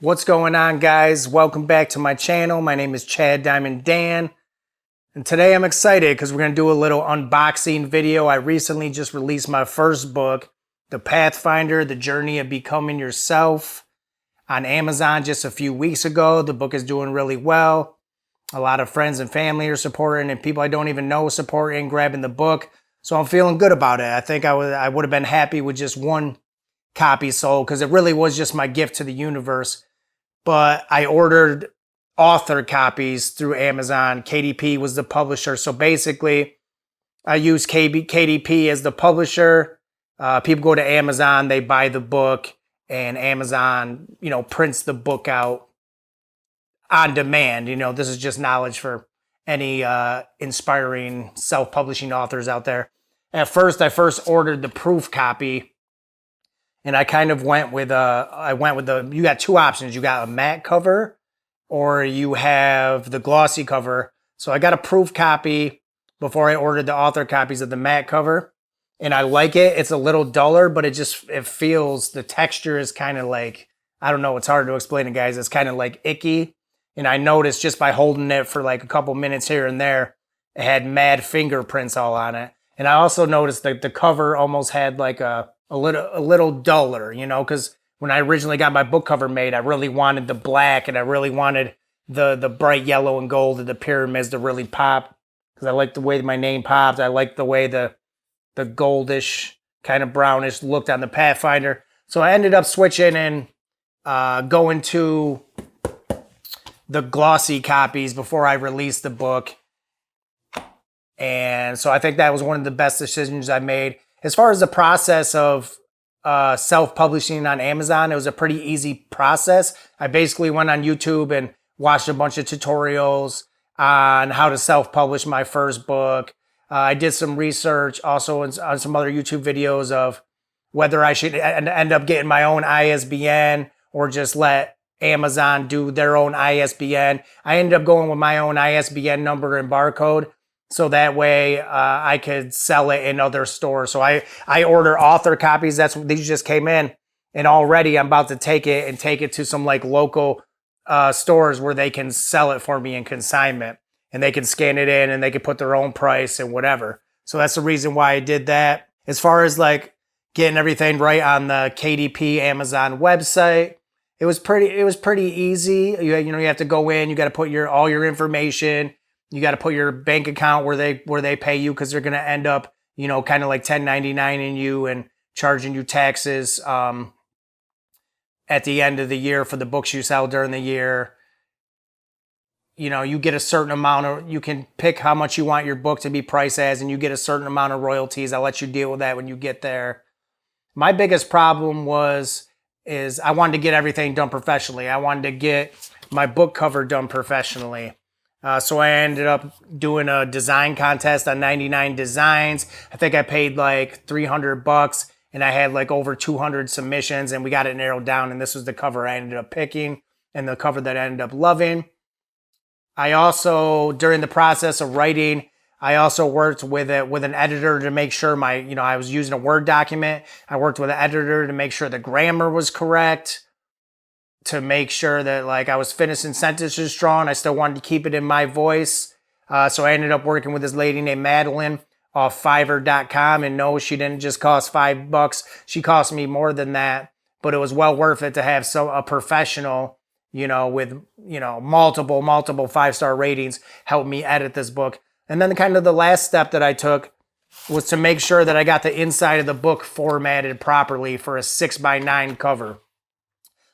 What's going on, guys? Welcome back to my channel. My name is Chad Diamond Dan, and today I'm excited because we're going to do a little unboxing video. I recently just released my first book, The Pathfinder, The Journey of Becoming Yourself, on Amazon just a few weeks ago. The book is doing really well. A lot of friends and family are supporting, and people I don't even know supporting, grabbing the book. So I'm feeling good about it. I think I would have been happy with just one copy sold because it really was just my gift to the universe. But I ordered author copies through Amazon. KDP was the publisher. So basically, I use KDP as the publisher. People go to Amazon, they buy the book, and Amazon, prints the book out on demand. This is just knowledge for any inspiring self-publishing authors out there. At first, I ordered the proof copy. And I kind of went with you got two options. You got a matte cover or you have the glossy cover. So I got a proof copy before I ordered the author copies of the matte cover. And I like it. It's a little duller, but it feels, the texture is kind of like, I don't know, it's hard to explain it, guys. It's kind of like icky. And I noticed just by holding it for like a couple minutes here and there, it had mad fingerprints all on it. And I also noticed that the cover almost had like a little duller, because when I originally got my book cover made, I really wanted the black and I really wanted the bright yellow and gold of the pyramids to really pop, because I like the way my name popped. I like the way the goldish, kind of brownish looked on the Pathfinder. So I ended up switching and going to the glossy copies before I released the book. And so I think that was one of the best decisions I made. As far as the process of self-publishing on Amazon, it was a pretty easy process. I basically went on YouTube and watched a bunch of tutorials on how to self-publish my first book. I did some research also on some other YouTube videos of whether I should end up getting my own ISBN or just let Amazon do their own ISBN. I ended up going with my own ISBN number and barcode, so that way I could sell it in other stores. So I order author copies. These just came in, and already I'm about to take it to some like local stores where they can sell it for me in consignment, and they can scan it in and they can put their own price and whatever. So that's the reason why I did that. As far as like getting everything right on the KDP Amazon website, it was pretty easy. You have to go in, you got to put all your information. You got to put your bank account where they pay you, because they're going to end up, kind of like 1099ing you and charging you taxes at the end of the year for the books you sell during the year. You get a certain amount you can pick how much you want your book to be priced as, and you get a certain amount of royalties. I'll let you deal with that when you get there. My biggest problem is I wanted to get everything done professionally. I wanted to get my book cover done professionally. So I ended up doing a design contest on 99 designs. I think I paid like $300 and I had like over 200 submissions, and we got it narrowed down, and this was the cover I ended up picking and the cover that I ended up loving. I also, during the process of writing, I also worked with an editor to make sure I was using a Word document. I worked with an editor to make sure the grammar was correct, to make sure that like I was finishing sentences strong. I still wanted to keep it in my voice. So I ended up working with this lady named Madeline off Fiverr.com. And no, she didn't just cost $5. She cost me more than that, but it was well worth it to have a professional, with, multiple 5-star ratings help me edit this book. And then kind of the last step that I took was to make sure that I got the inside of the book formatted properly for a 6x9 cover.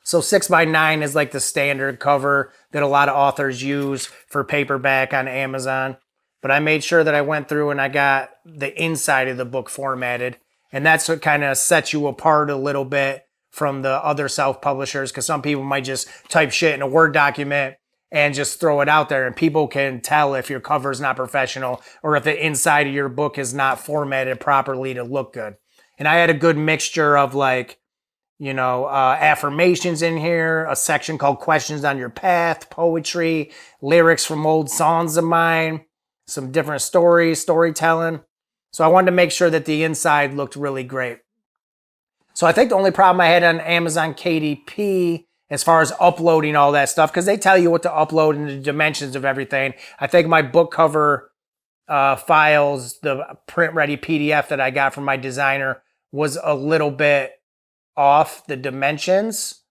So 6x9 is like the standard cover that a lot of authors use for paperback on Amazon. But I made sure that I went through and I got the inside of the book formatted. And that's what kind of sets you apart a little bit from the other self-publishers, because some people might just type shit in a Word document and just throw it out there, and people can tell if your cover is not professional or if the inside of your book is not formatted properly to look good. And I had a good mixture of like, affirmations in here, a section called Questions on Your Path, poetry, lyrics from old songs of mine, some different storytelling. So I wanted to make sure that the inside looked really great. So I think the only problem I had on Amazon KDP as far as uploading all that stuff, because they tell you what to upload and the dimensions of everything. I think my book cover files, the print ready PDF that I got from my designer, was a little bit off the dimensions.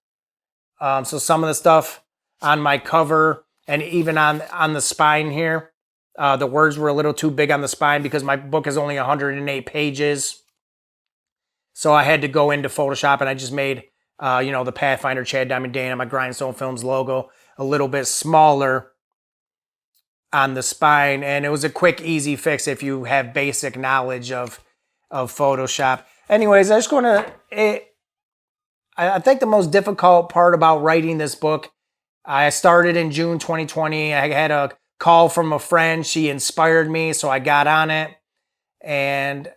So some of the stuff on my cover and even on the spine here, the words were a little too big on the spine because my book is only 108 pages. So I had to go into Photoshop and I just made, the Pathfinder Chad Diamond Dana, my Grindstone Films logo, a little bit smaller on the spine. And it was a quick, easy fix if you have basic knowledge of Photoshop. Anyways, I think the most difficult part about writing this book, I started in June 2020. I had a call from a friend. She inspired me, so I got on it. And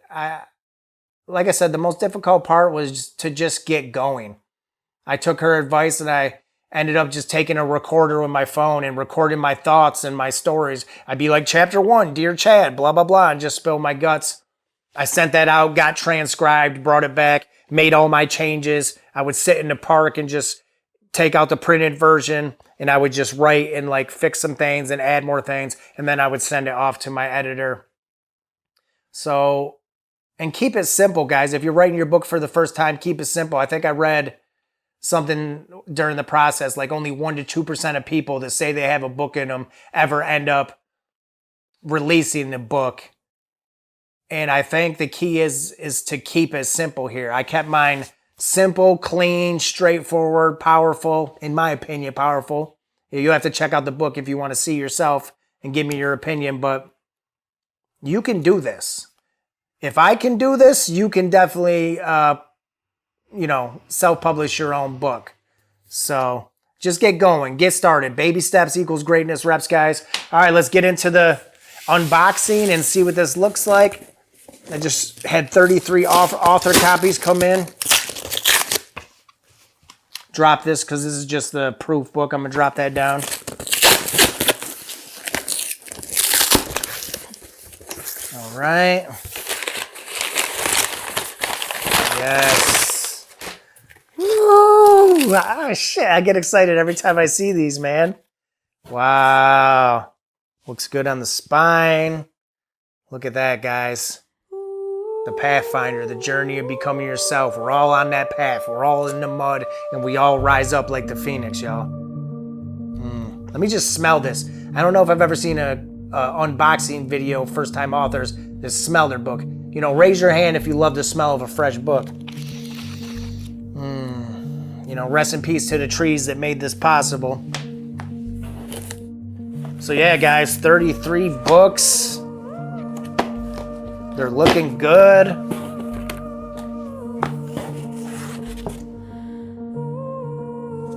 like I said, the most difficult part was to just get going. I took her advice and I ended up just taking a recorder with my phone and recording my thoughts and my stories. I'd be like, chapter 1, Dear Chad, blah, blah, blah, and just spill my guts. I sent that out, got transcribed, brought it back, made all my changes. I would sit in the park and just take out the printed version and I would just write and like fix some things and add more things. And then I would send it off to my editor. So, and keep it simple, guys. If you're writing your book for the first time, keep it simple. I think I read something during the process, like only 1% to 2% of people that say they have a book in them ever end up releasing the book. And I think the key is to keep it simple here. I kept mine simple, clean, straightforward, powerful, in my opinion, powerful. You have to check out the book if you want to see yourself and give me your opinion, but you can do this. If I can do this, you can definitely, self-publish your own book. So just get going, get started. Baby steps equals greatness reps, guys. All right, let's get into the unboxing and see what this looks like. I just had 33 author copies come in. Drop this because this is just the proof book. I'm going to drop that down. All right. Yes. Woo! Ah, shit. I get excited every time I see these, man. Wow. Looks good on the spine. Look at that, guys. The Pathfinder, the journey of becoming yourself. We're all on that path. We're all in the mud, and we all rise up like the phoenix, y'all. Let me just smell this. I don't know if I've ever seen a unboxing video, first-time authors, that smell their book. Raise your hand if you love the smell of a fresh book. Rest in peace to the trees that made this possible. So yeah, guys, 33 books. They're looking good.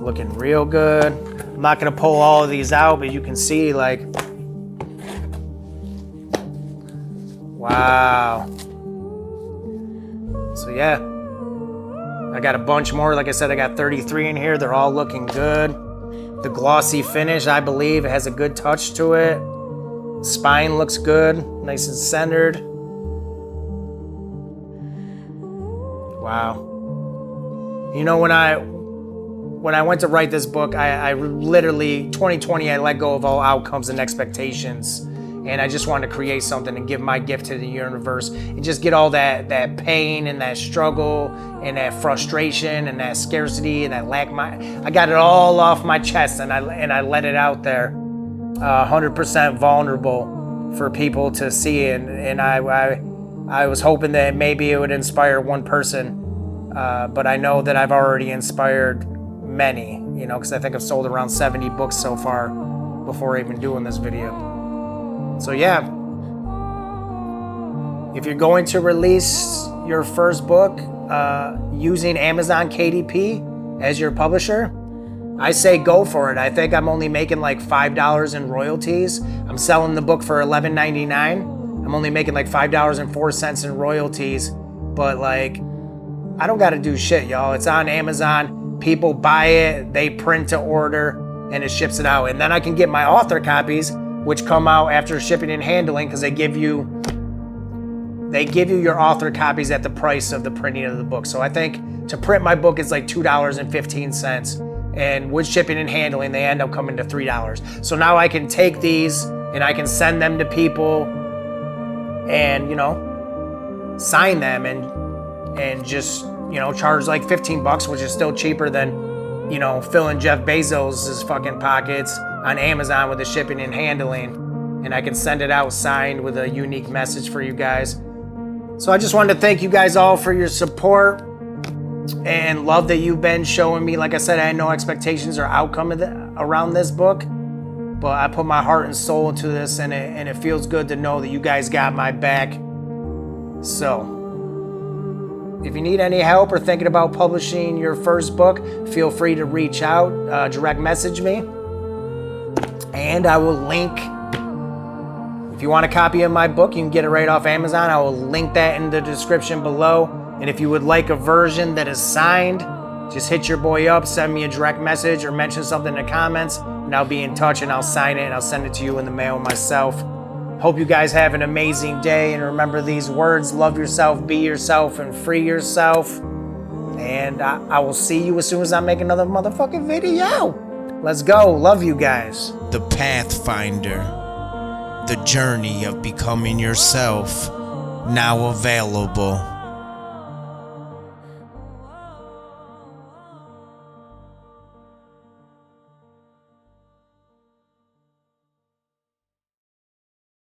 Looking real good. I'm not gonna pull all of these out, but you can see like, wow. So yeah, I got a bunch more. Like I said, I got 33 in here. They're all looking good. The glossy finish, I believe, it has a good touch to it. Spine looks good, nice and centered. Wow. When I went to write this book, I literally, 2020, I let go of all outcomes and expectations. And I just wanted to create something and give my gift to the universe and just get all that pain and that struggle and that frustration and that scarcity and that lack. I got it all off my chest and I let it out there, 100% vulnerable for people to see. And I was hoping that maybe it would inspire one person, but I know that I've already inspired many, because I think I've sold around 70 books so far before even doing this video. So yeah, if you're going to release your first book using Amazon KDP as your publisher, I say go for it. I think I'm only making like $5 in royalties. I'm selling the book for $11.99. I'm only making like $5.04 in royalties, but like, I don't got to do shit, y'all. It's on Amazon. People buy it, they print to order, and it ships it out. And then I can get my author copies, which come out after shipping and handling, because they give you your author copies at the price of the printing of the book. So I think to print my book is like $2.15, And with shipping and handling, they end up coming to $3. So now I can take these and I can send them to people and, you know, sign them and just, you know, charge like 15 bucks, which is still cheaper than, you know, filling Jeff Bezos's fucking pockets on Amazon with the shipping and handling. And I can send it out signed with a unique message for you guys. So I just wanted to thank you guys all for your support and love that you've been showing me. Like I said, I had no expectations or outcome around this book, but I put my heart and soul into this, and it feels good to know that you guys got my back. So if you need any help or thinking about publishing your first book, feel free to reach out, direct message me, and I will link. If you want a copy of my book, you can get it right off Amazon. I will link that in the description below. And if you would like a version that is signed, just hit your boy up, send me a direct message or mention something in the comments, and I'll be in touch and I'll sign it and I'll send it to you in the mail myself. Hope you guys have an amazing day, and remember these words: love yourself, be yourself, and free yourself. And I will see you as soon as I make another motherfucking video. Let's go. Love you guys. The Pathfinder. The journey of becoming yourself. Now available.